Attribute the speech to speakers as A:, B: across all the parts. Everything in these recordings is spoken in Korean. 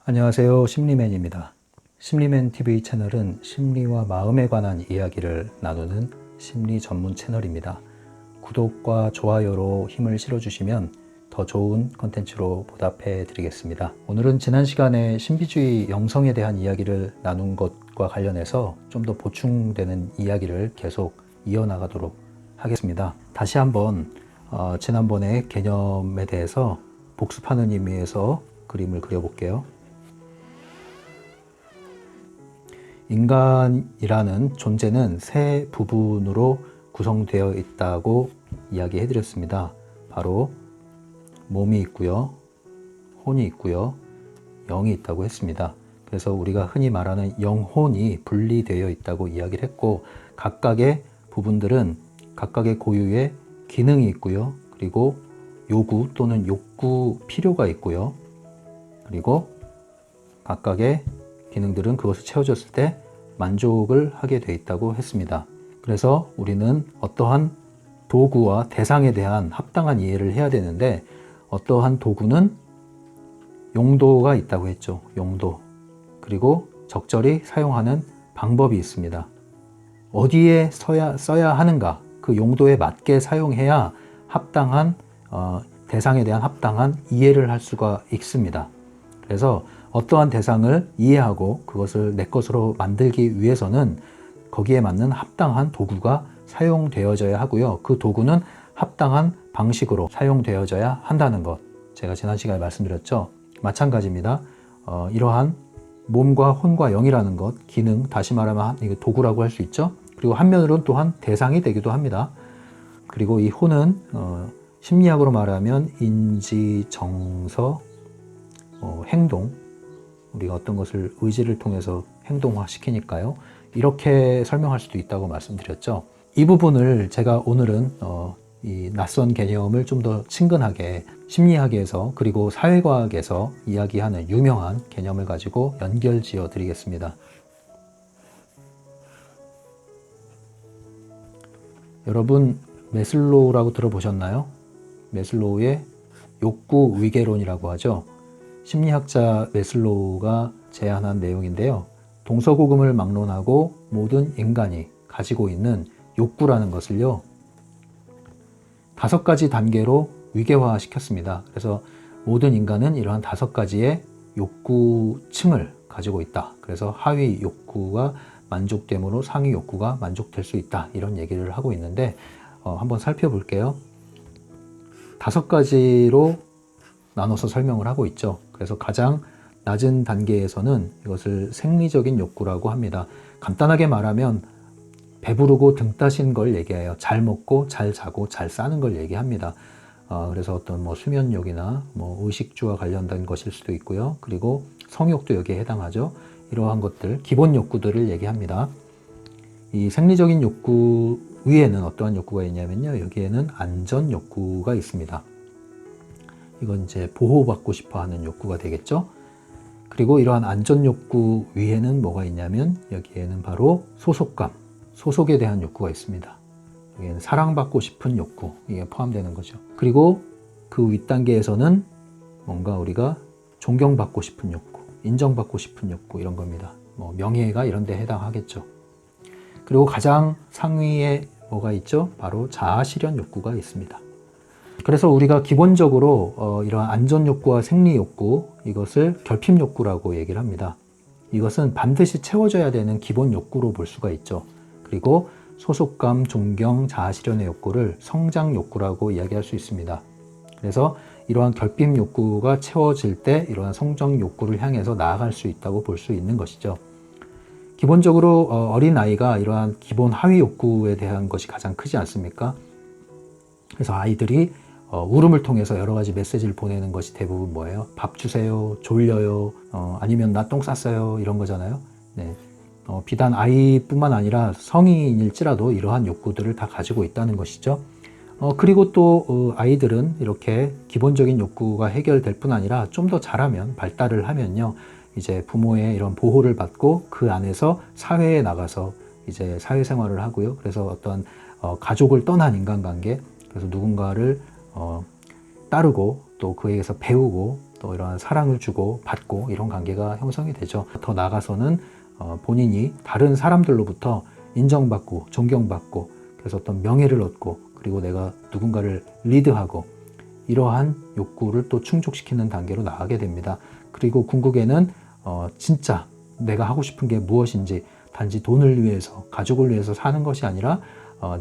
A: 안녕하세요. 심리맨입니다. 심리맨 TV 채널은 심리와 마음에 관한 이야기를 나누는 심리 전문 채널입니다. 구독과 좋아요로 힘을 실어주시면 더 좋은 컨텐츠로 보답해 드리겠습니다. 오늘은 지난 시간에 신비주의 영성에 대한 이야기를 나눈 것과 관련해서 좀 더 보충되는 이야기를 계속 이어나가도록 하겠습니다. 다시 한번 지난번의 개념에 대해서 복습하는 의미에서 그림을 그려볼게요. 인간이라는 존재는 세 부분으로 구성되어 있다고 이야기해 드렸습니다. 바로 몸이 있고요, 혼이 있고요, 영이 있다고 했습니다. 그래서 우리가 흔히 말하는 영혼이 분리되어 있다고 이야기를 했고, 각각의 부분들은 각각의 고유의 기능이 있고요, 그리고 요구 또는 욕구 필요가 있고요, 그리고 각각의 기능들은 그것을 채워줬을 때 만족을 하게 돼 있다고 했습니다. 그래서 우리는 어떠한 도구와 대상에 대한 합당한 이해를 해야 되는데, 어떠한 도구는 용도가 있다고 했죠. 용도. 그리고 적절히 사용하는 방법이 있습니다. 어디에 써야 하는가, 그 용도에 맞게 사용해야 합당한 대상에 대한 합당한 이해를 할 수가 있습니다. 그래서 어떠한 대상을 이해하고 그것을 내 것으로 만들기 위해서는 거기에 맞는 합당한 도구가 사용되어져야 하고요. 그 도구는 합당한 방식으로 사용되어져야 한다는 것, 제가 지난 시간에 말씀드렸죠. 마찬가지입니다. 이러한 몸과 혼과 영이라는 것, 기능, 다시 말하면 이거 도구라고 할 수 있죠. 그리고 한면으로는 또한 대상이 되기도 합니다. 그리고 이 혼은 심리학으로 말하면 인지, 정서, 행동, 우리가 어떤 것을 의지를 통해서 행동화시키니까요. 이렇게 설명할 수도 있다고 말씀드렸죠. 이 부분을 제가 오늘은 이 낯선 개념을 좀 더 친근하게 심리학에서 그리고 사회과학에서 이야기하는 유명한 개념을 가지고 연결지어 드리겠습니다. 여러분, 매슬로우라고 들어보셨나요? 매슬로우의 욕구 위계론이라고 하죠. 심리학자 매슬로우가 제안한 내용인데요. 동서고금을 막론하고 모든 인간이 가지고 있는 욕구라는 것을요, 5가지 단계로 위계화 시켰습니다. 그래서 모든 인간은 이러한 5가지의 욕구층을 가지고 있다. 그래서 하위 욕구가 만족됨으로 상위 욕구가 만족될 수 있다. 이런 얘기를 하고 있는데 한번 살펴볼게요. 5가지로 나눠서 설명을 하고 있죠. 그래서 가장 낮은 단계에서는 이것을 생리적인 욕구라고 합니다. 간단하게 말하면 배부르고 등 따신 걸 얘기해요. 잘 먹고 잘 자고 잘 싸는 걸 얘기합니다. 그래서 어떤 수면욕이나 의식주와 관련된 것일 수도 있고요. 그리고 성욕도 여기에 해당하죠. 이러한 것들, 기본 욕구들을 얘기합니다. 이 생리적인 욕구 위에는 어떠한 욕구가 있냐면요, 여기에는 안전 욕구가 있습니다. 이건 이제 보호받고 싶어 하는 욕구가 되겠죠. 그리고 이러한 안전 욕구 위에는 뭐가 있냐면, 여기에는 바로 소속감, 소속에 대한 욕구가 있습니다. 여기에는 사랑받고 싶은 욕구, 이게 포함되는 거죠. 그리고 그 윗단계에서는 뭔가 우리가 존경받고 싶은 욕구, 인정받고 싶은 욕구, 이런 겁니다. 명예가 이런 데 해당하겠죠. 그리고 가장 상위에 뭐가 있죠? 바로 자아실현 욕구가 있습니다. 그래서 우리가 기본적으로 이러한 안전 욕구와 생리 욕구, 이것을 결핍 욕구라고 얘기를 합니다. 이것은 반드시 채워져야 되는 기본 욕구로 볼 수가 있죠. 그리고 소속감, 존경, 자아실현의 욕구를 성장 욕구라고 이야기할 수 있습니다. 그래서 이러한 결핍 욕구가 채워질 때 이러한 성장 욕구를 향해서 나아갈 수 있다고 볼 수 있는 것이죠. 기본적으로 어린아이가 이러한 기본 하위 욕구에 대한 것이 가장 크지 않습니까? 그래서 아이들이 울음을 통해서 여러 가지 메시지를 보내는 것이 대부분 뭐예요? 밥 주세요, 졸려요, 아니면 나 똥 쌌어요, 이런 거잖아요. 네. 비단 아이뿐만 아니라 성인일지라도 이러한 욕구들을 다 가지고 있다는 것이죠. 그리고 또 아이들은 이렇게 기본적인 욕구가 해결될 뿐 아니라 좀 더 자라면, 발달을 하면요, 이제 부모의 이런 보호를 받고 그 안에서 사회에 나가서 이제 사회생활을 하고요. 그래서 어떤 가족을 떠난 인간관계, 그래서 누군가를 따르고 또 그에게서 배우고 또 이러한 사랑을 주고 받고 이런 관계가 형성이 되죠. 더 나아가서는 본인이 다른 사람들로부터 인정받고 존경받고 그래서 어떤 명예를 얻고 그리고 내가 누군가를 리드하고 이러한 욕구를 또 충족시키는 단계로 나가게 됩니다. 그리고 궁극에는 진짜 내가 하고 싶은 게 무엇인지 단지 돈을 위해서 가족을 위해서 사는 것이 아니라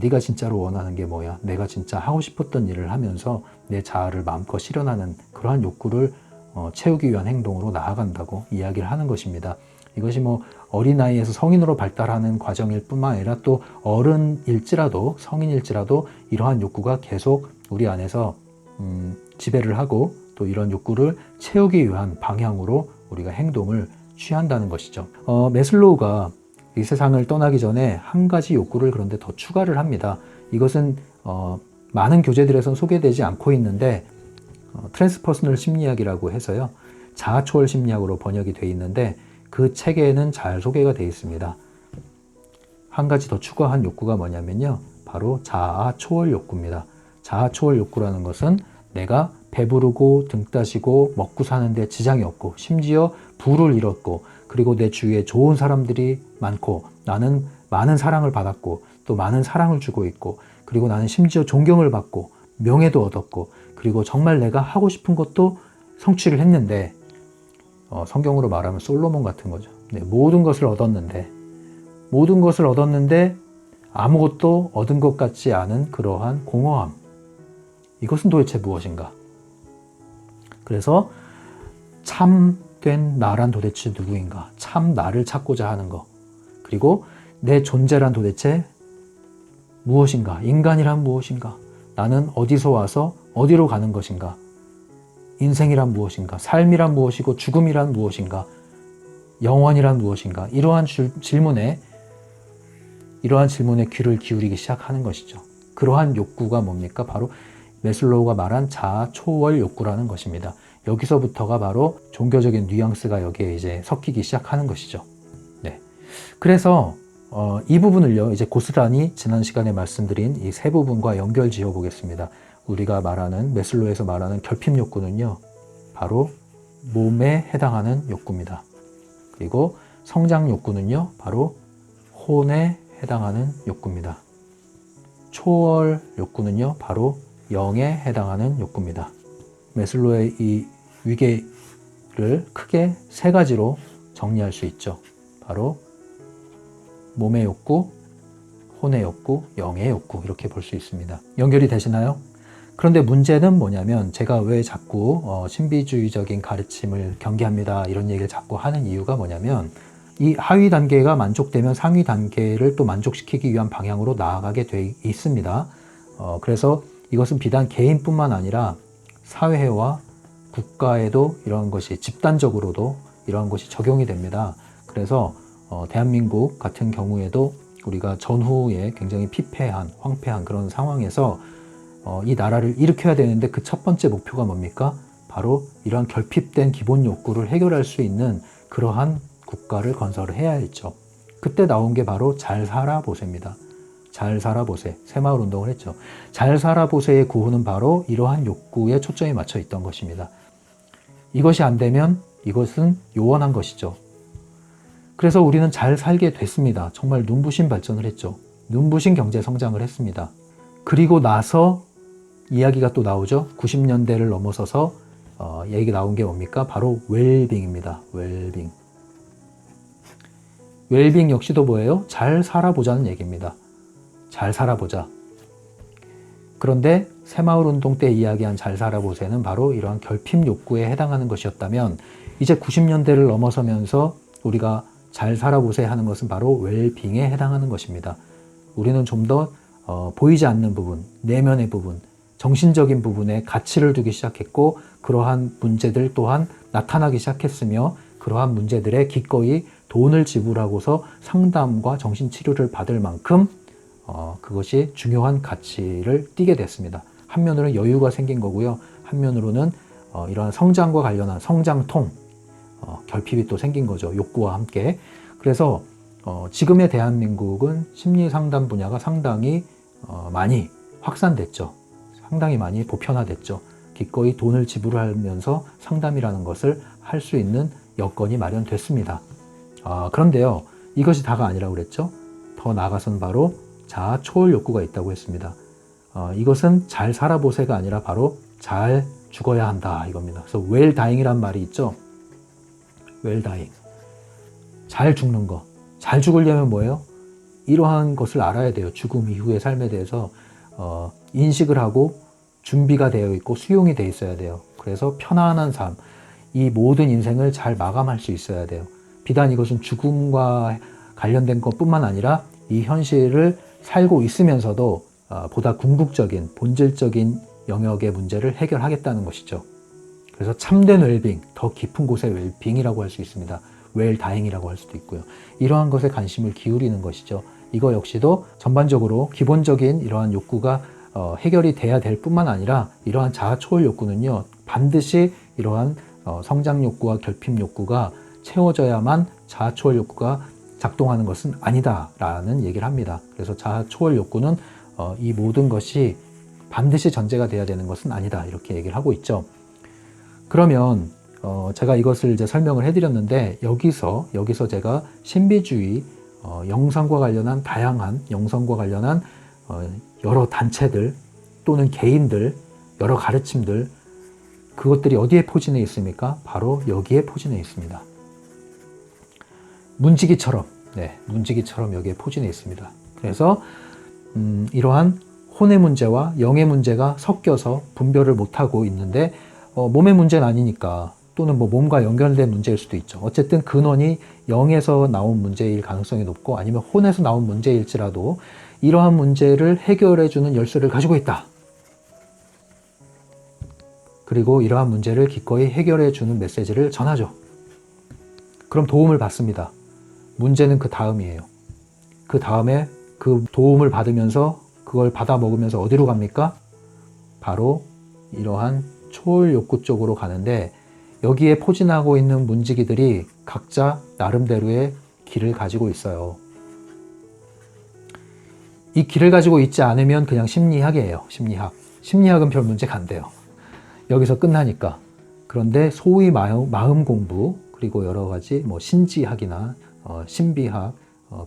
A: 네가 진짜로 원하는 게 뭐야, 내가 진짜 하고 싶었던 일을 하면서 내 자아를 마음껏 실현하는 그러한 욕구를 채우기 위한 행동으로 나아간다고 이야기를 하는 것입니다. 이것이 뭐 어린아이에서 성인으로 발달하는 과정일 뿐만 아니라 또 어른일지라도 성인일지라도 이러한 욕구가 계속 우리 안에서 지배를 하고 또 이런 욕구를 채우기 위한 방향으로 우리가 행동을 취한다는 것이죠. 매슬로우가 이 세상을 떠나기 전에 한 가지 욕구를 그런데 더 추가를 합니다. 이것은 많은 교재들에선 소개되지 않고 있는데 트랜스퍼스널 심리학이라고 해서요, 자아초월 심리학으로 번역이 되어 있는데 그 책에는 잘 소개가 되어 있습니다. 한 가지 더 추가한 욕구가 뭐냐면요, 바로 자아초월 욕구입니다. 자아초월 욕구라는 것은 내가 배부르고 등 따시고 먹고 사는데 지장이 없고 심지어 부를 이뤘고 그리고 내 주위에 좋은 사람들이 많고 나는 많은 사랑을 받았고 또 많은 사랑을 주고 있고 그리고 나는 심지어 존경을 받고 명예도 얻었고 그리고 정말 내가 하고 싶은 것도 성취를 했는데 성경으로 말하면 솔로몬 같은 거죠. 네, 모든 것을 얻었는데 아무것도 얻은 것 같지 않은 그러한 공허함, 이것은 도대체 무엇인가? 그래서 참된 나란 도대체 누구인가? 참 나를 찾고자 하는 것, 그리고 내 존재란 도대체 무엇인가? 인간이란 무엇인가? 나는 어디서 와서 어디로 가는 것인가? 인생이란 무엇인가? 삶이란 무엇이고 죽음이란 무엇인가? 영원이란 무엇인가? 이러한 질문에 귀를 기울이기 시작하는 것이죠. 그러한 욕구가 뭡니까? 바로 매슬로우가 말한 자아 초월 욕구라는 것입니다. 여기서부터가 바로 종교적인 뉘앙스가 여기에 이제 섞이기 시작하는 것이죠. 네. 그래서 이 부분을요, 이제 고스란히 지난 시간에 말씀드린 이 세 부분과 연결 지어 보겠습니다. 우리가 말하는 매슬로우에서 말하는 결핍 욕구는요, 바로 몸에 해당하는 욕구입니다. 그리고 성장 욕구는요, 바로 혼에 해당하는 욕구입니다. 초월 욕구는요, 바로 영에 해당하는 욕구입니다. 매슬로우의 이 위계를 크게 세 가지로 정리할 수 있죠. 바로 몸의 욕구, 혼의 욕구, 영의 욕구, 이렇게 볼 수 있습니다. 연결이 되시나요? 그런데 문제는 뭐냐면 제가 왜 자꾸 신비주의적인 가르침을 경계합니다, 이런 얘기를 자꾸 하는 이유가 뭐냐면 이 하위 단계가 만족되면 상위 단계를 또 만족시키기 위한 방향으로 나아가게 돼 있습니다. 그래서 이것은 비단 개인뿐만 아니라 사회와 국가에도 이러한 것이, 집단적으로도 이러한 것이 적용이 됩니다. 그래서 대한민국 같은 경우에도 우리가 전후에 굉장히 피폐한, 황폐한 그런 상황에서 이 나라를 일으켜야 되는데 그 첫 번째 목표가 뭡니까? 바로 이러한 결핍된 기본 욕구를 해결할 수 있는 그러한 국가를 건설을 해야 했죠. 그때 나온 게 바로 잘 살아보세입니다. 잘 살아보세. 새마을운동을 했죠. 잘 살아보세의 구호는 바로 이러한 욕구에 초점이 맞춰 있던 것입니다. 이것이 안 되면 이것은 요원한 것이죠. 그래서 우리는 잘 살게 됐습니다. 정말 눈부신 발전을 했죠. 눈부신 경제 성장을 했습니다. 그리고 나서 이야기가 또 나오죠. 90년대를 넘어서서 얘기 나온 게 뭡니까? 바로 웰빙입니다. 웰빙. 웰빙 역시도 뭐예요? 잘 살아보자는 얘기입니다. 잘 살아보자. 그런데 새마을운동 때 이야기한 잘 살아보세는 바로 이러한 결핍 욕구에 해당하는 것이었다면 이제 90년대를 넘어서면서 우리가 잘 살아보세 하는 것은 바로 웰빙에 해당하는 것입니다. 우리는 좀 더 보이지 않는 부분, 내면의 부분, 정신적인 부분에 가치를 두기 시작했고 그러한 문제들 또한 나타나기 시작했으며 그러한 문제들에 기꺼이 돈을 지불하고서 상담과 정신치료를 받을 만큼 그것이 중요한 가치를 띠게 됐습니다. 한면으로는 여유가 생긴 거고요. 한면으로는 이러한 성장과 관련한 성장통, 결핍이 또 생긴 거죠. 욕구와 함께. 그래서 지금의 대한민국은 심리상담 분야가 상당히 많이 확산됐죠. 상당히 많이 보편화됐죠. 기꺼이 돈을 지불하면서 상담이라는 것을 할 수 있는 여건이 마련됐습니다. 그런데요, 이것이 다가 아니라고 그랬죠. 더 나아가서는 바로 자아 초월 욕구가 있다고 했습니다. 이것은 잘 살아보세가 아니라 바로 잘 죽어야 한다 이겁니다. 그래서 well dying이란 말이 있죠. well dying. 잘 죽는 거. 잘 죽으려면 뭐예요? 이러한 것을 알아야 돼요. 죽음 이후의 삶에 대해서 인식을 하고 준비가 되어 있고 수용이 되어 있어야 돼요. 그래서 편안한 삶, 이 모든 인생을 잘 마감할 수 있어야 돼요. 비단 이것은 죽음과 관련된 것뿐만 아니라 이 현실을 살고 있으면서도 보다 궁극적인 본질적인 영역의 문제를 해결하겠다는 것이죠. 그래서 참된 웰빙, 더 깊은 곳의 웰빙이라고 할 수 있습니다. 웰 다행이라고 할 수도 있고요. 이러한 것에 관심을 기울이는 것이죠. 이거 역시도 전반적으로 기본적인 이러한 욕구가 해결이 돼야 될 뿐만 아니라 이러한 자아 초월 욕구는요, 반드시 이러한 성장 욕구와 결핍 욕구가 채워져야만 자아 초월 욕구가 작동하는 것은 아니다라는 얘기를 합니다. 그래서 자아 초월 욕구는 이 모든 것이 반드시 전제가 돼야 되는 것은 아니다 이렇게 얘기를 하고 있죠. 그러면 제가 이것을 이제 설명을 해드렸는데 여기서 제가 신비주의 영성과 관련한 다양한 영성과 관련한 여러 단체들 또는 개인들 여러 가르침들 그것들이 어디에 포진해 있습니까? 바로 여기에 포진해 있습니다. 문지기처럼 문지기처럼 여기에 포진해 있습니다. 그래서 이러한 혼의 문제와 영의 문제가 섞여서 분별을 못하고 있는데 몸의 문제는 아니니까 또는 뭐 몸과 연결된 문제일 수도 있죠. 어쨌든 근원이 영에서 나온 문제일 가능성이 높고 아니면 혼에서 나온 문제일지라도 이러한 문제를 해결해주는 열쇠를 가지고 있다. 그리고 이러한 문제를 기꺼이 해결해주는 메시지를 전하죠. 그럼 도움을 받습니다. 문제는 그 다음이에요. 그 다음에 그 도움을 받으면서 그걸 받아 먹으면서 어디로 갑니까? 바로 이러한 초월 욕구 쪽으로 가는데 여기에 포진하고 있는 문지기들이 각자 나름대로의 길을 가지고 있어요. 이 길을 가지고 있지 않으면 그냥 심리학이에요. 심리학은 별 문제가 안 돼요. 여기서 끝나니까. 그런데 소위 마음 공부 그리고 여러 가지 뭐 신지학이나 신비학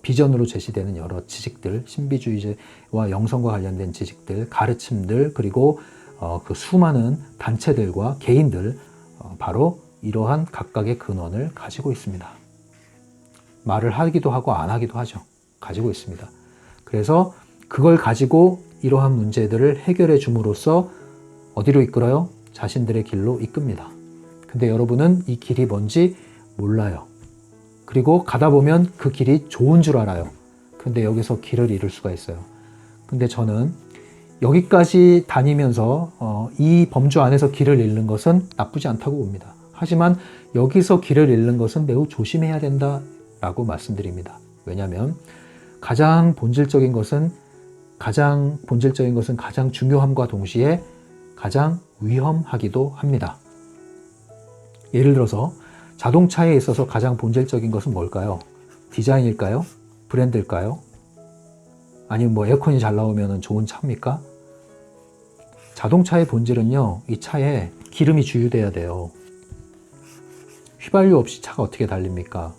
A: 비전으로 제시되는 여러 지식들, 신비주의와 영성과 관련된 지식들, 가르침들, 그리고 그 수많은 단체들과 개인들, 바로 이러한 각각의 근원을 가지고 있습니다. 말을 하기도 하고 안 하기도 하죠. 가지고 있습니다. 그래서 그걸 가지고 이러한 문제들을 해결해 줌으로써 어디로 이끌어요? 자신들의 길로 이끕니다. 근데 여러분은 이 길이 뭔지 몰라요. 그리고 가다 보면 그 길이 좋은 줄 알아요. 근데 여기서 길을 잃을 수가 있어요. 근데 저는 여기까지 다니면서 이 범주 안에서 길을 잃는 것은 나쁘지 않다고 봅니다. 하지만 여기서 길을 잃는 것은 매우 조심해야 된다라고 말씀드립니다. 왜냐하면 가장 본질적인 것은 가장 중요함과 동시에 가장 위험하기도 합니다. 예를 들어서 자동차에 있어서 가장 본질적인 것은 뭘까요? 디자인일까요? 브랜드일까요? 아니면 뭐 에어컨이 잘 나오면 좋은 차입니까? 자동차의 본질은요, 이 차에 기름이 주유돼야 돼요. 휘발유 없이 차가 어떻게 달립니까?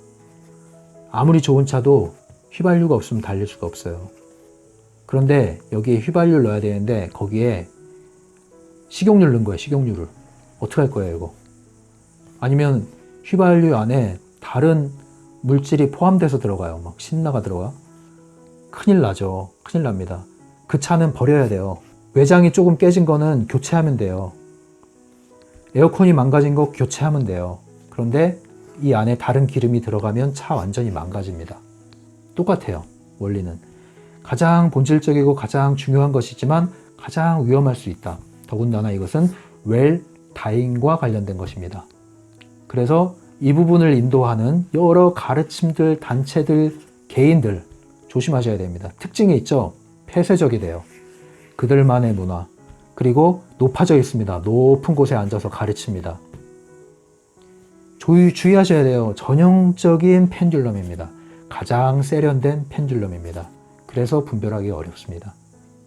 A: 아무리 좋은 차도 휘발유가 없으면 달릴 수가 없어요. 그런데 여기에 휘발유를 넣어야 되는데 거기에 식용유를 넣은 거예요. 식용유를. 어떻게 할 거예요 이거? 아니면 휘발유 안에 다른 물질이 포함돼서 들어가요. 막 신나가 들어가. 큰일 나죠. 큰일 납니다. 그 차는 버려야 돼요. 외장이 조금 깨진 거는 교체하면 돼요. 에어컨이 망가진 거 교체하면 돼요. 그런데 이 안에 다른 기름이 들어가면 차 완전히 망가집니다. 똑같아요. 원리는. 가장 본질적이고 가장 중요한 것이지만 가장 위험할 수 있다. 더군다나 이것은 웰 다잉과 관련된 것입니다. 그래서 이 부분을 인도하는 여러 가르침들, 단체들, 개인들 조심하셔야 됩니다. 특징이 있죠. 폐쇄적이 돼요. 그들만의 문화. 그리고 높아져 있습니다. 높은 곳에 앉아서 가르칩니다. 주의하셔야 돼요. 전형적인 펜듈럼입니다. 가장 세련된 펜듈럼입니다. 그래서 분별하기 어렵습니다.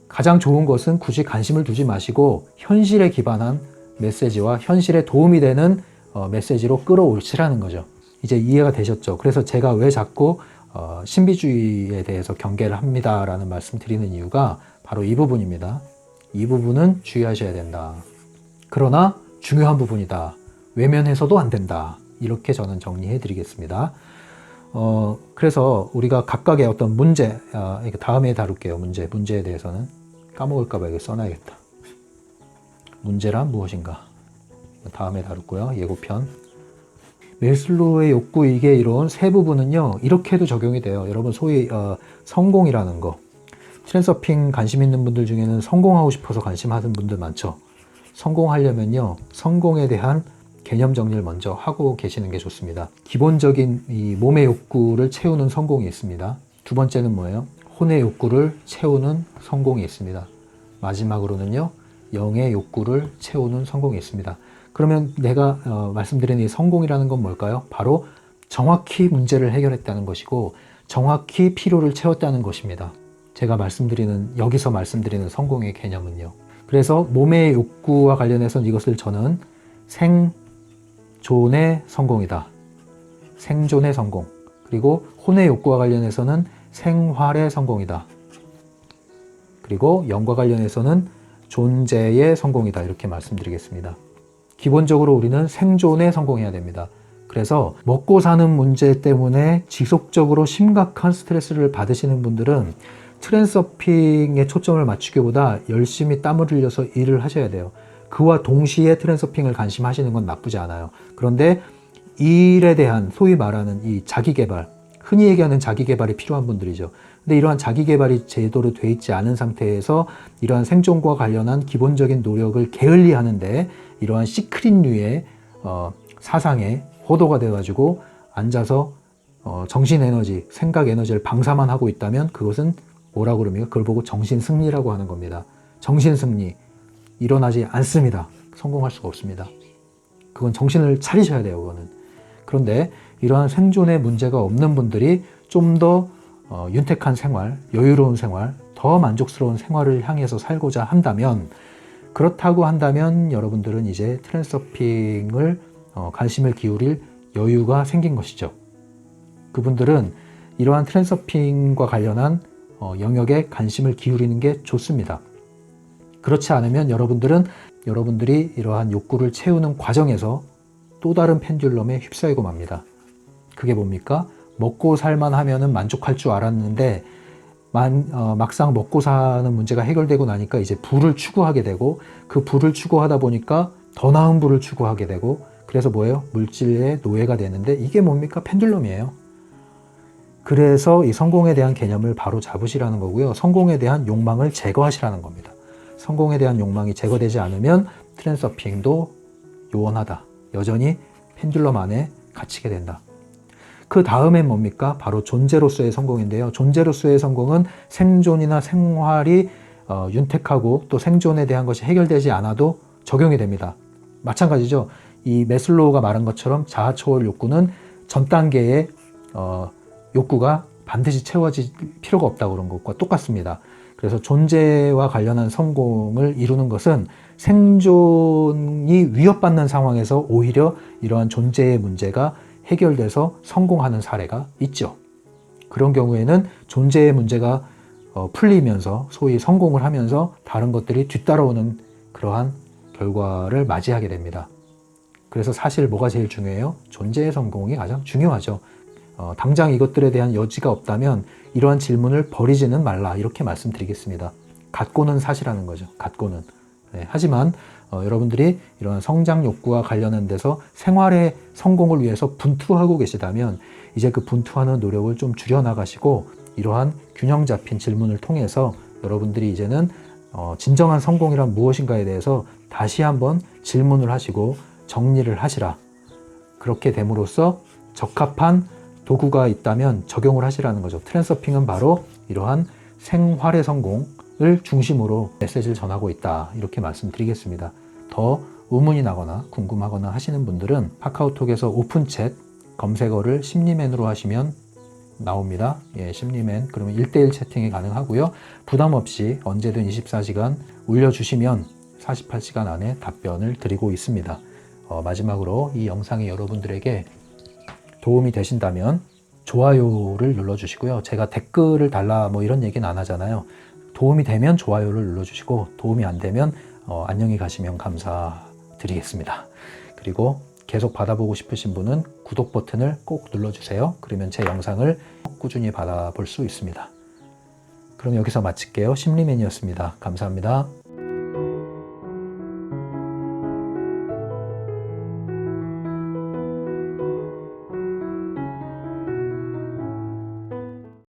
A: 가장 좋은 것은 굳이 관심을 두지 마시고 현실에 기반한 메시지와 현실에 도움이 되는 메시지로 끌어올치라는 거죠. 이제 이해가 되셨죠? 그래서 제가 왜 자꾸 신비주의에 대해서 경계를 합니다라는 말씀 드리는 이유가 바로 이 부분입니다. 이 부분은 주의하셔야 된다. 그러나 중요한 부분이다. 외면해서도 안 된다. 이렇게 저는 정리해 드리겠습니다. 그래서 우리가 각각의 어떤 문제, 다음에 다룰게요. 문제에 대해서는. 까먹을까봐 이거 써놔야겠다. 문제란 무엇인가? 다음에 다룰고요. 예고편. 메슬로우의 욕구 이게 이론 세 부분은요, 이렇게도 적용이 돼요. 여러분, 소위 성공이라는 거. 트랜서핑 관심 있는 분들 중에는 성공하고 싶어서 관심하는 분들 많죠. 성공하려면요, 성공에 대한 개념 정리를 먼저 하고 계시는 게 좋습니다. 기본적인 이 몸의 욕구를 채우는 성공이 있습니다. 두 번째는 뭐예요? 혼의 욕구를 채우는 성공이 있습니다. 마지막으로는요, 영의 욕구를 채우는 성공이 있습니다. 그러면 내가 말씀드린 이 성공이라는 건 뭘까요? 바로 정확히 문제를 해결했다는 것이고 정확히 필요를 채웠다는 것입니다. 제가 여기서 말씀드리는 성공의 개념은요. 그래서 몸의 욕구와 관련해서 이것을 저는 생존의 성공이다. 생존의 성공. 그리고 혼의 욕구와 관련해서는 생활의 성공이다. 그리고 영과 관련해서는 존재의 성공이다. 이렇게 말씀드리겠습니다. 기본적으로 우리는 생존에 성공해야 됩니다. 그래서 먹고 사는 문제 때문에 지속적으로 심각한 스트레스를 받으시는 분들은 트랜서핑에 초점을 맞추기보다 열심히 땀을 흘려서 일을 하셔야 돼요. 그와 동시에 트랜서핑을 관심하시는 건 나쁘지 않아요. 그런데 일에 대한 소위 말하는 이 자기개발, 흔히 얘기하는 자기개발이 필요한 분들이죠. 근데 이러한 자기개발이 제대로 돼 있지 않은 상태에서 이러한 생존과 관련한 기본적인 노력을 게을리하는데 이러한 시크릿류의 사상에 호도가 돼가지고 앉아서 정신에너지, 생각에너지를 방사만 하고 있다면 그것은 뭐라고 그럽니까? 그걸 보고 정신승리라고 하는 겁니다. 정신승리 일어나지 않습니다. 성공할 수가 없습니다. 그건 정신을 차리셔야 돼요. 그거는. 그런데 이러한 생존에 문제가 없는 분들이 좀 더 윤택한 생활, 여유로운 생활, 더 만족스러운 생활을 향해서 살고자 한다면, 그렇다고 한다면 여러분들은 이제 트랜서핑을 관심을 기울일 여유가 생긴 것이죠. 그분들은 이러한 트랜서핑과 관련한 영역에 관심을 기울이는 게 좋습니다. 그렇지 않으면 여러분들이 이러한 욕구를 채우는 과정에서 또 다른 펜듈럼에 휩싸이고 맙니다. 그게 뭡니까? 먹고 살만 하면은 만족할 줄 알았는데 막상 먹고 사는 문제가 해결되고 나니까 이제 부를 추구하게 되고 그 부를 추구하다 보니까 더 나은 부를 추구하게 되고 그래서 뭐예요? 물질의 노예가 되는데 이게 뭡니까? 펜듈럼이에요. 그래서 이 성공에 대한 개념을 바로 잡으시라는 거고요. 성공에 대한 욕망을 제거하시라는 겁니다. 성공에 대한 욕망이 제거되지 않으면 트랜서핑도 요원하다. 여전히 펜듈럼 안에 갇히게 된다. 그 다음엔 뭡니까? 바로 존재로서의 성공인데요. 존재로서의 성공은 생존이나 생활이 윤택하고 또 생존에 대한 것이 해결되지 않아도 적용이 됩니다. 마찬가지죠. 이 매슬로우가 말한 것처럼 자아초월 욕구는 전 단계의 욕구가 반드시 채워질 필요가 없다고 그런 것과 똑같습니다. 그래서 존재와 관련한 성공을 이루는 것은 생존이 위협받는 상황에서 오히려 이러한 존재의 문제가 해결돼서 성공하는 사례가 있죠. 그런 경우에는 존재의 문제가 풀리면서 소위 성공을 하면서 다른 것들이 뒤따라오는 그러한 결과를 맞이하게 됩니다. 그래서 사실 뭐가 제일 중요해요? 존재의 성공이 가장 중요하죠. 당장 이것들에 대한 여지가 없다면 이러한 질문을 버리지는 말라 이렇게 말씀드리겠습니다. 갖고는 사시라는 거죠. 갖고는. 네, 하지만 여러분들이 이런 성장 욕구와 관련한 데서 생활의 성공을 위해서 분투하고 계시다면 이제 그 분투하는 노력을 좀 줄여나가시고 이러한 균형 잡힌 질문을 통해서 여러분들이 이제는 진정한 성공이란 무엇인가에 대해서 다시 한번 질문을 하시고 정리를 하시라. 그렇게 됨으로써 적합한 도구가 있다면 적용을 하시라는 거죠. 트랜서핑은 바로 이러한 생활의 성공을 중심으로 메시지를 전하고 있다. 이렇게 말씀드리겠습니다. 더 의문이 나거나 궁금하거나 하시는 분들은 카카오톡에서 오픈챗 검색어를 심리맨으로 하시면 나옵니다. 예, 심리맨. 그러면 1:1 채팅이 가능하고요. 부담 없이 언제든 24시간 올려주시면 48시간 안에 답변을 드리고 있습니다. 마지막으로 이 영상이 여러분들에게 도움이 되신다면 좋아요를 눌러주시고요. 제가 댓글을 달라 뭐 이런 얘기는 안 하잖아요. 도움이 되면 좋아요를 눌러주시고 도움이 안 되면 안녕히 가시면 감사드리겠습니다. 그리고 계속 받아보고 싶으신 분은 구독 버튼을 꼭 눌러주세요. 그러면 제 영상을 꾸준히 받아볼 수 있습니다. 그럼 여기서 마칠게요. 심리맨이었습니다. 감사합니다.